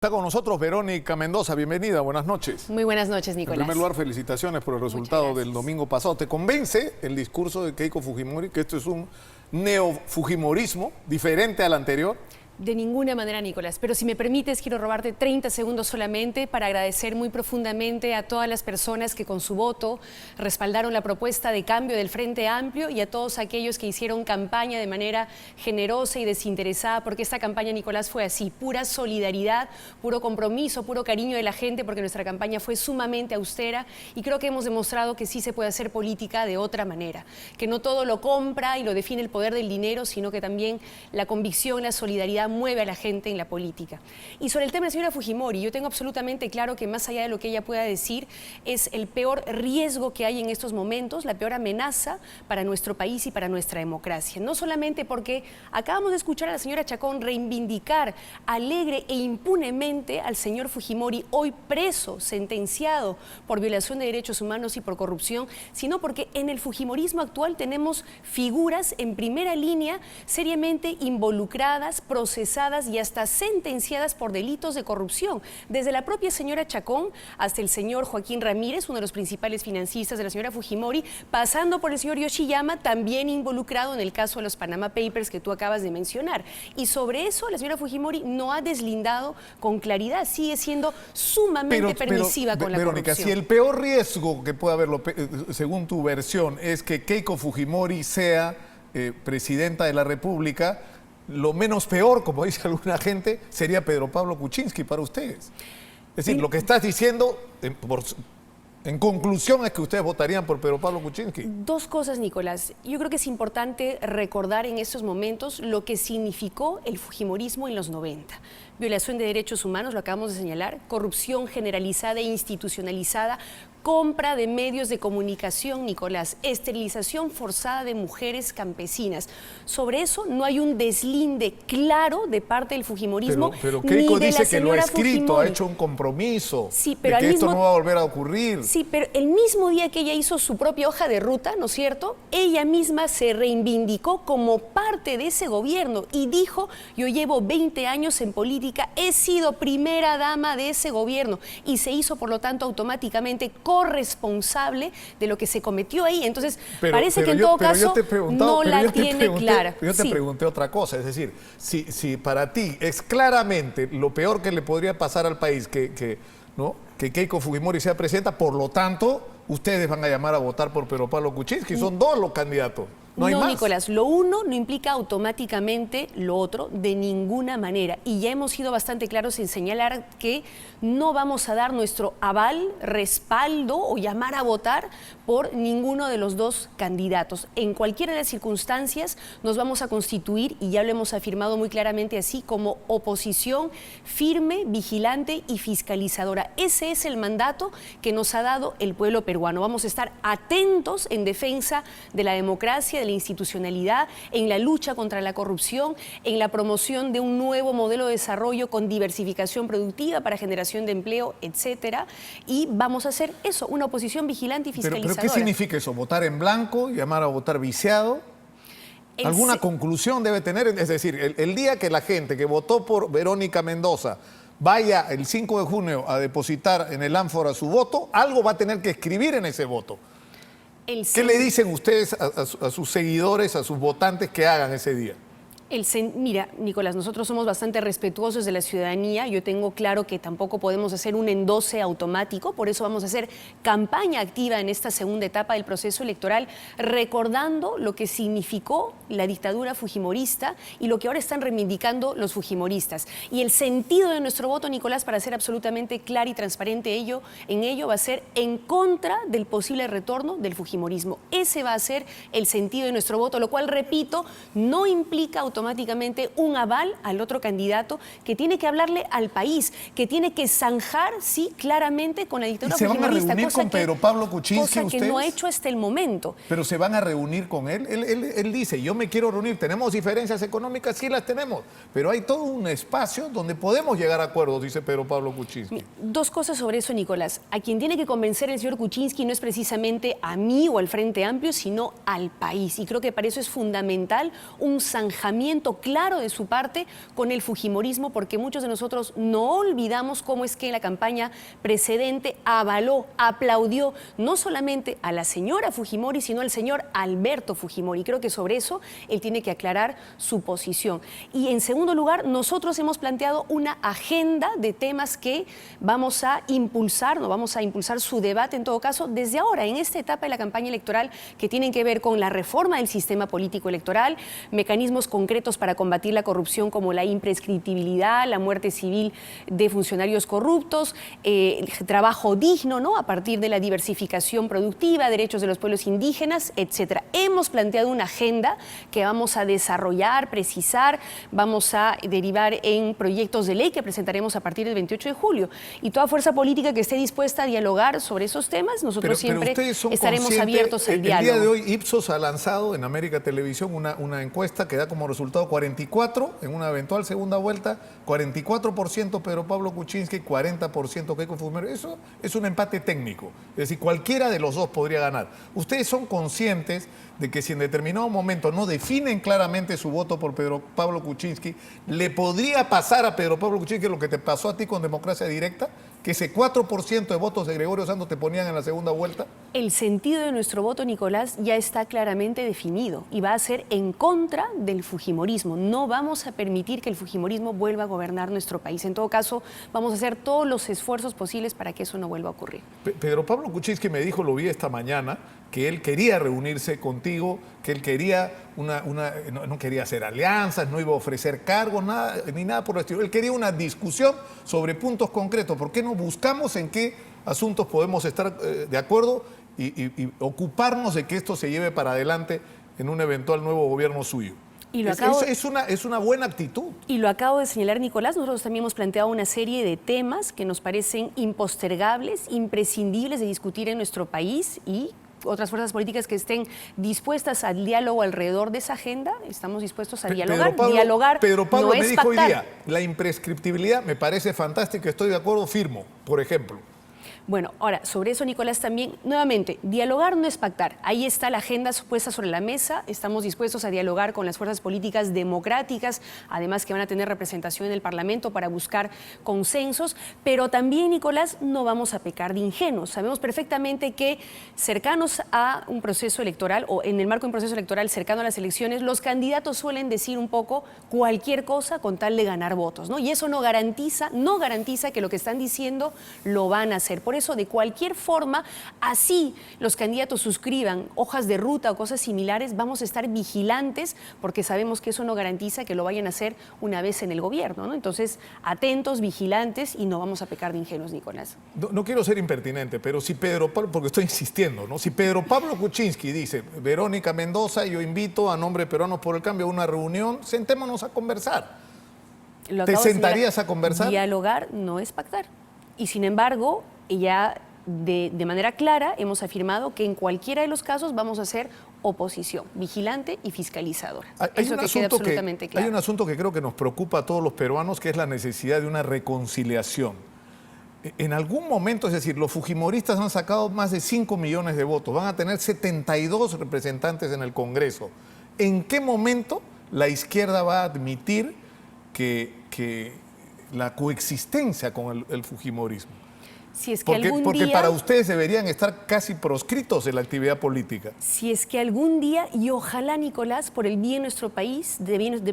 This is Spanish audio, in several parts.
Está con nosotros Verónica Mendoza, bienvenida, buenas noches. Muy buenas noches, Nicolás. En primer lugar, felicitaciones por el resultado del domingo pasado. ¿Te convence el discurso de Keiko Fujimori que esto es un neo-fujimorismo diferente al anterior? De ninguna manera, Nicolás, pero si me permites, quiero robarte 30 segundos solamente para agradecer muy profundamente a todas las personas que con su voto respaldaron la propuesta de cambio del Frente Amplio y a todos aquellos que hicieron campaña de manera generosa y desinteresada, porque esta campaña, Nicolás, fue así, pura solidaridad, puro compromiso, puro cariño de la gente, porque nuestra campaña fue sumamente austera y creo que hemos demostrado que sí se puede hacer política de otra manera, que no todo lo compra y lo define el poder del dinero, sino que también la convicción, la solidaridad mueve a la gente en la política. Y sobre el tema de la señora Fujimori, yo tengo absolutamente claro que más allá de lo que ella pueda decir, es el peor riesgo que hay en estos momentos, la peor amenaza para nuestro país y para nuestra democracia. No solamente porque acabamos de escuchar a la señora Chacón reivindicar alegre e impunemente al señor Fujimori, hoy preso, sentenciado por violación de derechos humanos y por corrupción, sino porque en el fujimorismo actual tenemos figuras en primera línea seriamente involucradas, procesadas y hasta sentenciadas por delitos de corrupción, desde la propia señora Chacón hasta el señor Joaquín Ramírez, uno de los principales financistas de la señora Fujimori, pasando por el señor Yoshiyama, también involucrado en el caso de los Panama Papers que tú acabas de mencionar. Y sobre eso la señora Fujimori no ha deslindado con claridad, sigue siendo sumamente permisiva con la Verónica, corrupción. si el peor riesgo que puede haber, según tu versión, es que Keiko Fujimori sea presidenta de la República, lo menos peor, como dice alguna gente, sería Pedro Pablo Kuczynski para ustedes. Es decir, lo que estás diciendo, en conclusión, es que ustedes votarían por Pedro Pablo Kuczynski. Dos cosas, Nicolás. Yo creo que es importante recordar en estos momentos lo que significó el fujimorismo en los 90. Violación de derechos humanos, lo acabamos de señalar, corrupción generalizada e institucionalizada, compra de medios de comunicación, Nicolás, esterilización forzada de mujeres campesinas. Sobre eso no hay un deslinde claro de parte del fujimorismo. Pero Keiko ni de dice que lo ha escrito, Fujimori. ha hecho un compromiso, sí, pero de que esto no va a volver a ocurrir. Sí, pero el mismo día que ella hizo su propia hoja de ruta, ¿no es cierto?, ella misma se reivindicó como parte de ese gobierno y dijo: yo llevo 20 años en política, he sido primera dama de ese gobierno, y se hizo, por lo tanto, automáticamente corresponsable de lo que se cometió ahí. Entonces, parece que en todo caso no la tiene clara. Yo te pregunté otra cosa, es decir, si para ti es claramente lo peor que le podría pasar al país que Keiko Fujimori sea presidenta, por lo tanto, ustedes van a llamar a votar por Pedro Pablo Kuczynski, son dos los candidatos. No, Nicolás, lo uno no implica automáticamente lo otro de ninguna manera. Y ya hemos sido bastante claros en señalar que no vamos a dar nuestro aval, respaldo o llamar a votar por ninguno de los dos candidatos. En cualquiera de las circunstancias nos vamos a constituir, y ya lo hemos afirmado muy claramente así, como oposición firme, vigilante y fiscalizadora. Ese es el mandato que nos ha dado el pueblo peruano. Vamos a estar atentos en defensa de la democracia, de la institucionalidad, en la lucha contra la corrupción, en la promoción de un nuevo modelo de desarrollo con diversificación productiva para generación de empleo, etcétera. Y vamos a hacer eso, una oposición vigilante y fiscalizadora. ¿Pero qué significa eso? ¿Votar en blanco? ¿Llamar a votar viciado? ¿Alguna conclusión debe tener? Es decir, el día que la gente que votó por Verónica Mendoza vaya el 5 de junio a depositar en el ánfora su voto, algo va a tener que escribir en ese voto. ¿Qué le dicen ustedes a sus seguidores, a sus votantes que hagan ese día? Mira, Nicolás, nosotros somos bastante respetuosos de la ciudadanía. Yo tengo claro que tampoco podemos hacer un endose automático, por eso vamos a hacer campaña activa en esta segunda etapa del proceso electoral, recordando lo que significó la dictadura fujimorista y lo que ahora están reivindicando los fujimoristas. Y el sentido de nuestro voto, Nicolás, para ser absolutamente claro y transparente en ello, va a ser en contra del posible retorno del fujimorismo. Ese va a ser el sentido de nuestro voto, lo cual, repito, no implica automáticamente un aval al otro candidato, que tiene que hablarle al país, que tiene que zanjar, sí, claramente con la dictadura fujimorista. ¿Se van a reunir con Pedro Pablo Kuczynski cosa que no ha hecho hasta el momento? Pero se van a reunir con él. Él dice: yo me quiero reunir. ¿Tenemos diferencias económicas? Sí las tenemos, pero hay todo un espacio donde podemos llegar a acuerdos, dice Pedro Pablo Kuczynski. Dos cosas sobre eso, Nicolás. A quien tiene que convencer el señor Kuczynski no es precisamente a mí o al Frente Amplio, sino al país. Y creo que para eso es fundamental un zanjamiento alineamiento claro de su parte con el fujimorismo, porque muchos de nosotros no olvidamos cómo es que en la campaña precedente avaló, aplaudió no solamente a la señora Fujimori, sino al señor Alberto Fujimori. Creo que sobre eso él tiene que aclarar su posición. Y en segundo lugar, nosotros hemos planteado una agenda de temas que vamos a impulsar, no vamos a impulsar su debate en todo caso desde ahora, en esta etapa de la campaña electoral, que tienen que ver con la reforma del sistema político electoral, mecanismos concretos para combatir la corrupción como la imprescriptibilidad, la muerte civil de funcionarios corruptos, trabajo digno, ¿no?, a partir de la diversificación productiva, derechos de los pueblos indígenas, etcétera. Hemos planteado una agenda que vamos a desarrollar, precisar, vamos a derivar en proyectos de ley que presentaremos a partir del 28 de julio. Y toda fuerza política que esté dispuesta a dialogar sobre esos temas, nosotros siempre estaremos abiertos al diálogo. El día de hoy Ipsos ha lanzado en América Televisión una encuesta que da como resultado 44 en una eventual segunda vuelta, 44% Pedro Pablo Kuczynski, 40% Keiko Fujimori. Eso es un empate técnico, es decir, cualquiera de los dos podría ganar. ¿Ustedes son conscientes de que si en determinado momento no definen claramente su voto por Pedro Pablo Kuczynski, le podría pasar a Pedro Pablo Kuczynski lo que te pasó a ti con Democracia Directa? Que ese 4% de votos de Gregorio Santos te ponían en la segunda vuelta. El sentido de nuestro voto, Nicolás, ya está claramente definido y va a ser en contra del fujimorismo. No vamos a permitir que el fujimorismo vuelva a gobernar nuestro país. En todo caso, vamos a hacer todos los esfuerzos posibles para que eso no vuelva a ocurrir. Pedro Pablo Kuczynski me dijo, lo vi esta mañana, que él quería reunirse contigo, que él quería no quería hacer alianzas, no iba a ofrecer cargos, nada, ni nada por el estilo. Él quería una discusión sobre puntos concretos. ¿Por qué no buscamos en qué asuntos podemos estar de acuerdo y ocuparnos de que esto se lleve para adelante en un eventual nuevo gobierno suyo? Es una buena actitud. Y lo acabo de señalar, Nicolás. Nosotros también hemos planteado una serie de temas que nos parecen impostergables, imprescindibles de discutir en nuestro país, y otras fuerzas políticas que estén dispuestas al diálogo alrededor de esa agenda, estamos dispuestos a dialogar. Pedro Pablo no me es dijo pactar. hoy día, la imprescriptibilidad me parece fantástica, estoy de acuerdo, firmo, por ejemplo. Bueno, ahora, sobre eso, Nicolás, también, nuevamente, dialogar no es pactar. Ahí está la agenda puesta sobre la mesa. Estamos dispuestos a dialogar con las fuerzas políticas democráticas, además que van a tener representación en el Parlamento para buscar consensos. Pero también, Nicolás, no vamos a pecar de ingenuos. Sabemos perfectamente que cercanos a un proceso electoral, o en el marco de un proceso electoral cercano a las elecciones, los candidatos suelen decir un poco cualquier cosa con tal de ganar votos, ¿no? Y eso no garantiza que lo que están diciendo lo van a hacer. Por eso, de cualquier forma, así los candidatos suscriban hojas de ruta o cosas similares, vamos a estar vigilantes, porque sabemos que eso no garantiza que lo vayan a hacer una vez en el gobierno, ¿no? Entonces, atentos, vigilantes, y no vamos a pecar de ingenuos, Nicolás. No quiero ser impertinente, pero si Pedro Pablo, porque estoy insistiendo, ¿no? Si Pedro Pablo Kuczynski dice, Verónica Mendoza, yo invito a nombre de Peruanos por el Cambio a una reunión, sentémonos a conversar. ¿Te sentarías a conversar? Dialogar no es pactar. Y sin embargo, ya de manera clara hemos afirmado que en cualquiera de los casos vamos a hacer oposición, vigilante y fiscalizadora. Eso que quede absolutamente claro. Hay un asunto que creo que nos preocupa a todos los peruanos, que es la necesidad de una reconciliación. En algún momento, es decir, los fujimoristas han sacado más de 5 millones de votos, van a tener 72 representantes en el Congreso. ¿En qué momento la izquierda va a admitir que la coexistencia con el fujimorismo? Si es que porque para ustedes deberían estar casi proscritos en la actividad política. Si es que algún día, y ojalá, Nicolás, por el bien de nuestro país,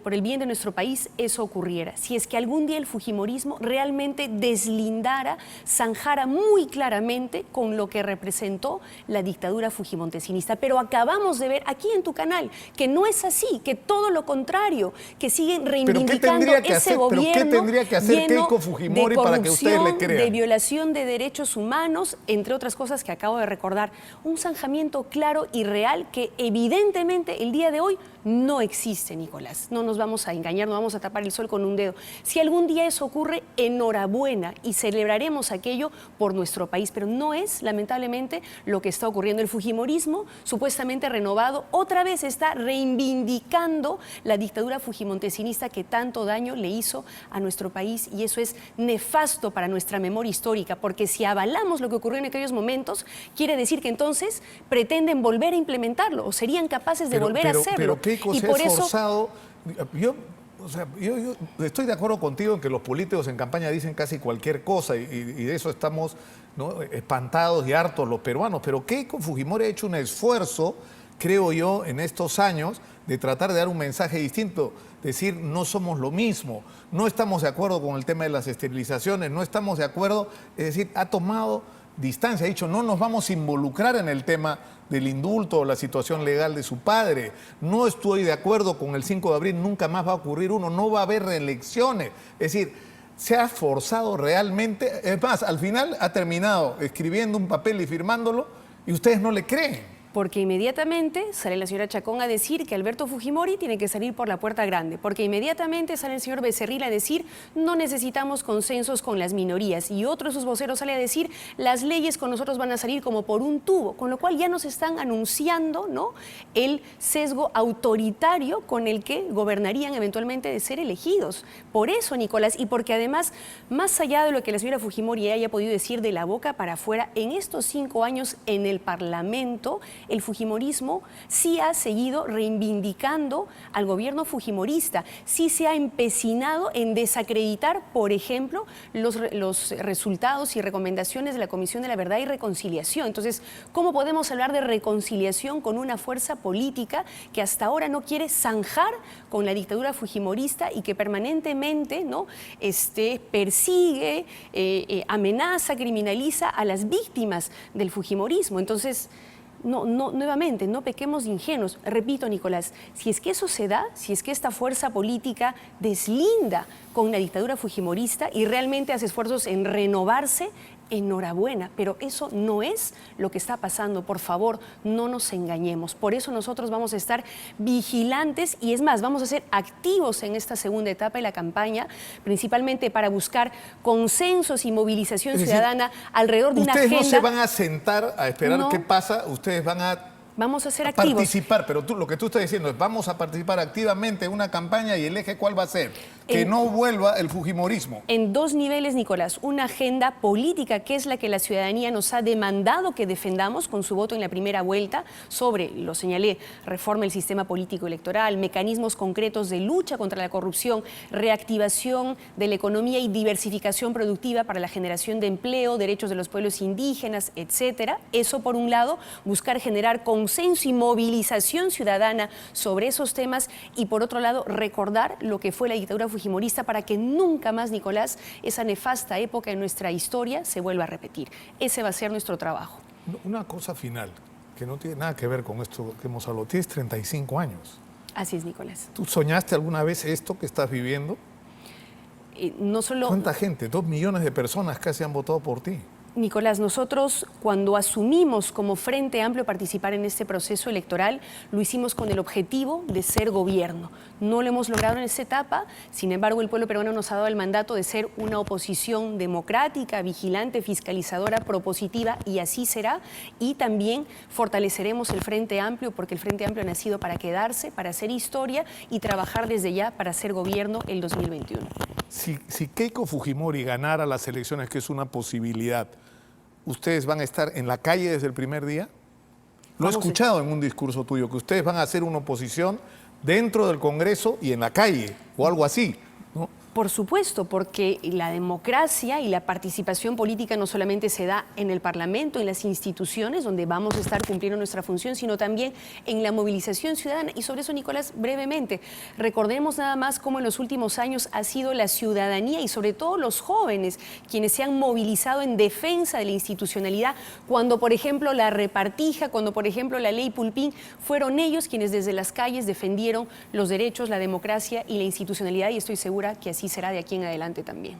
por el bien de nuestro país, eso ocurriera. Si es que algún día el fujimorismo realmente deslindara, zanjara muy claramente con lo que representó la dictadura fujimontesinista. Pero acabamos de ver aquí en tu canal que no es así, que todo lo contrario, que siguen reivindicando ese gobierno. ¿Pero qué tendría que hacer Keiko Fujimori para que ustedes le crean? De violación de derechos humanos, entre otras cosas que acabo de recordar. Un zanjamiento claro y real que evidentemente el día de hoy no existe, Nicolás. No nos vamos a engañar, no vamos a tapar el sol con un dedo. Si algún día eso ocurre, enhorabuena, y celebraremos aquello por nuestro país, pero no es, lamentablemente, lo que está ocurriendo. El fujimorismo, supuestamente renovado, otra vez está reivindicando la dictadura fujimontesinista que tanto daño le hizo a nuestro país, y eso es nefasto para nuestra memoria histórica, porque porque si avalamos lo que ocurrió en aquellos momentos, quiere decir que entonces pretenden volver a implementarlo o serían capaces de volver a hacerlo. Pero Keiko, se ha esforzado. Yo estoy de acuerdo contigo en que los políticos en campaña dicen casi cualquier cosa y de eso estamos, ¿no?, espantados y hartos los peruanos, pero Keiko Fujimori ha hecho un esfuerzo, creo yo, en estos años de tratar de dar un mensaje distinto, decir no somos lo mismo, no estamos de acuerdo con el tema de las esterilizaciones, no estamos de acuerdo, es decir, ha tomado distancia, ha dicho no nos vamos a involucrar en el tema del indulto o la situación legal de su padre, no estoy de acuerdo con el 5 de abril, nunca más va a ocurrir uno, no va a haber reelecciones, es decir, se ha forzado realmente, es más, al final ha terminado escribiendo un papel y firmándolo y ustedes no le creen. Porque inmediatamente sale la señora Chacón a decir que Alberto Fujimori tiene que salir por la puerta grande, porque inmediatamente sale el señor Becerril a decir no necesitamos consensos con las minorías y otro de sus voceros sale a decir las leyes con nosotros van a salir como por un tubo, con lo cual ya nos están anunciando, ¿no?, el sesgo autoritario con el que gobernarían eventualmente de ser elegidos. Por eso, Nicolás, y porque además, más allá de lo que la señora Fujimori haya podido decir de la boca para afuera, en estos 5 años en el Parlamento, el fujimorismo sí ha seguido reivindicando al gobierno fujimorista, sí se ha empecinado en desacreditar, por ejemplo, los resultados y recomendaciones de la Comisión de la Verdad y Reconciliación. Entonces, ¿cómo podemos hablar de reconciliación con una fuerza política que hasta ahora no quiere zanjar con la dictadura fujimorista y que permanentemente, ¿no?, persigue, amenaza, criminaliza a las víctimas del fujimorismo? Entonces, nuevamente, no pequemos de ingenuos. Repito, Nicolás, si es que eso se da, si es que esta fuerza política deslinda con la dictadura fujimorista y realmente hace esfuerzos en renovarse, enhorabuena, pero eso no es lo que está pasando. Por favor, no nos engañemos. Por eso nosotros vamos a estar vigilantes y es más, vamos a ser activos en esta segunda etapa de la campaña, principalmente para buscar consensos y movilización ciudadana alrededor de una agenda. Ustedes no se van a sentar a esperar qué pasa, ustedes van a... Vamos a ser activos. Participar, pero lo que tú estás diciendo es vamos a participar activamente en una campaña y el eje ¿cuál va a ser? Que no vuelva el fujimorismo. En 2 niveles, Nicolás. Una agenda política que es la que la ciudadanía nos ha demandado que defendamos con su voto en la primera vuelta sobre, lo señalé, reforma del sistema político electoral, mecanismos concretos de lucha contra la corrupción, reactivación de la economía y diversificación productiva para la generación de empleo, derechos de los pueblos indígenas, etcétera. Eso por un lado, buscar generar consenso y movilización ciudadana sobre esos temas y por otro lado, recordar lo que fue la dictadura fujimorista para que nunca más, Nicolás, esa nefasta época en nuestra historia se vuelva a repetir. Ese va a ser nuestro trabajo. Una cosa final, que no tiene nada que ver con esto que hemos hablado. Tienes 35 años. Así es, Nicolás. ¿Tú soñaste alguna vez esto que estás viviendo? No solo... ¿Cuánta gente? 2 millones de personas casi han votado por ti. Nicolás, nosotros cuando asumimos como Frente Amplio participar en este proceso electoral, lo hicimos con el objetivo de ser gobierno. No lo hemos logrado en esta etapa, sin embargo el pueblo peruano nos ha dado el mandato de ser una oposición democrática, vigilante, fiscalizadora, propositiva y así será. Y también fortaleceremos el Frente Amplio porque el Frente Amplio ha nacido para quedarse, para hacer historia y trabajar desde ya para ser gobierno el 2021. Si Keiko Fujimori ganara las elecciones, que es una posibilidad, ¿ustedes van a estar en la calle desde el primer día? Lo he escuchado en un discurso tuyo, que ustedes van a hacer una oposición dentro del Congreso y en la calle, o algo así, ¿no? Por supuesto, porque la democracia y la participación política no solamente se da en el Parlamento, en las instituciones, donde vamos a estar cumpliendo nuestra función, sino también en la movilización ciudadana. Y sobre eso, Nicolás, brevemente, recordemos nada más cómo en los últimos años ha sido la ciudadanía y sobre todo los jóvenes quienes se han movilizado en defensa de la institucionalidad, cuando, por ejemplo, la repartija, cuando, por ejemplo, la ley Pulpín, fueron ellos quienes desde las calles defendieron los derechos, la democracia y la institucionalidad, y estoy segura que así será de aquí en adelante también.